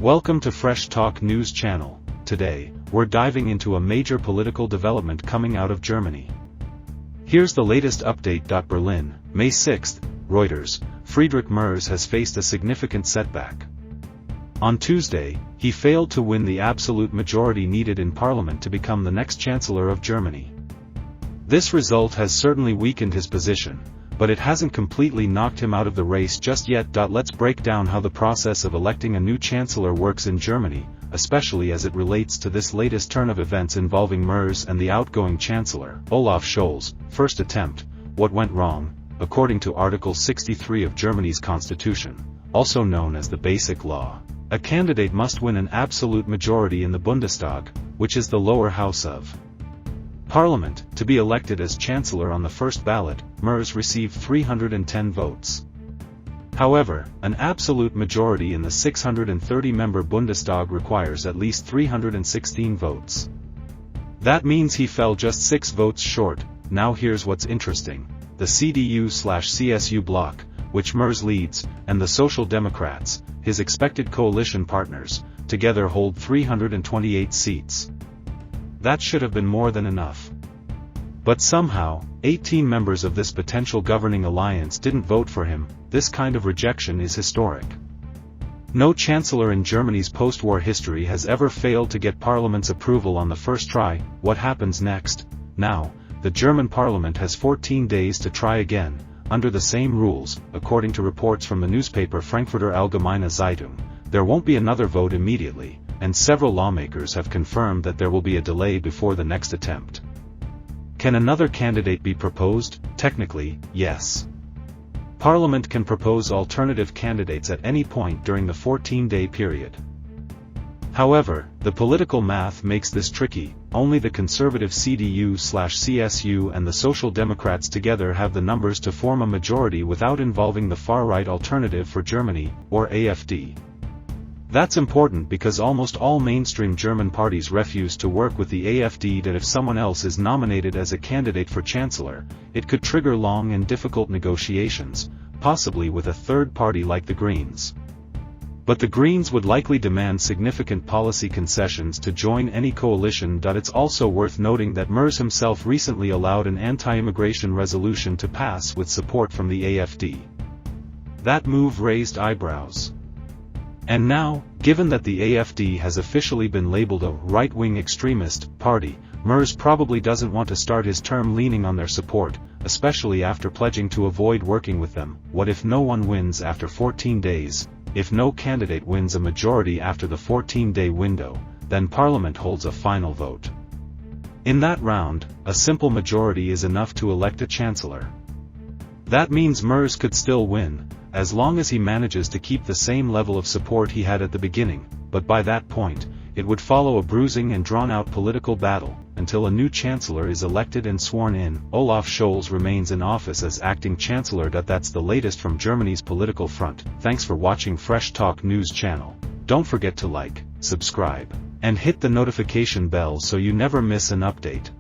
Welcome to Fresh Talk News Channel. Today, we're diving into a major political development coming out of Germany. Here's the latest update. Berlin, May 6, Reuters, Friedrich Merz has faced a significant setback. On Tuesday, he failed to win the absolute majority needed in parliament to become the next Chancellor of Germany. This result has certainly weakened his position, but it hasn't completely knocked him out of the race just yet. Let's break down how the process of electing a new Chancellor works in Germany, especially as it relates to this latest turn of events involving Merz and the outgoing Chancellor, Olaf Scholz. First attempt. What went wrong? According to Article 63 of Germany's constitution, also known as the Basic Law, a candidate must win an absolute majority in the Bundestag, which is the lower house of Parliament, to be elected as Chancellor on the first ballot. Merz received 310 votes. However, an absolute majority in the 630-member Bundestag requires at least 316 votes. That means he fell just 6 votes short. Now here's what's interesting. The CDU/CSU bloc, which Merz leads, and the Social Democrats, his expected coalition partners, together hold 328 seats. That should have been more than enough. But somehow, 18 members of this potential governing alliance didn't vote for him. This kind of rejection is historic. No chancellor in Germany's post-war history has ever failed to get parliament's approval on the first try. What happens next? Now, the German parliament has 14 days to try again, under the same rules. According to reports from the newspaper Frankfurter Allgemeine Zeitung, there won't be another vote immediately, and several lawmakers have confirmed that there will be a delay before the next attempt. Can another candidate be proposed? Technically, yes. Parliament can propose alternative candidates at any point during the 14-day period. However, the political math makes this tricky. Only the conservative CDU/CSU and the Social Democrats together have the numbers to form a majority without involving the far-right Alternative for Germany, or AfD. That's important because almost all mainstream German parties refuse to work with the AfD. That if someone else is nominated as a candidate for Chancellor, it could trigger long and difficult negotiations, possibly with a third party like the Greens. But the Greens would likely demand significant policy concessions to join any coalition. It's also worth noting that Merz himself recently allowed an anti-immigration resolution to pass with support from the AfD. That move raised eyebrows. And now, given that the AfD has officially been labeled a right-wing extremist party, Merz probably doesn't want to start his term leaning on their support, especially after pledging to avoid working with them. What if no one wins after 14 days? If no candidate wins a majority after the 14-day window, then Parliament holds a final vote. In that round, a simple majority is enough to elect a Chancellor. That means Merz could still win, as long as he manages to keep the same level of support he had at the beginning, but by that point, it would follow a bruising and drawn-out political battle, until a new Chancellor is elected and sworn in. Olaf Scholz remains in office as acting Chancellor. That's the latest from Germany's political front. Thanks for watching Fresh Talk News Channel. Don't forget to like, subscribe, and hit the notification bell so you never miss an update.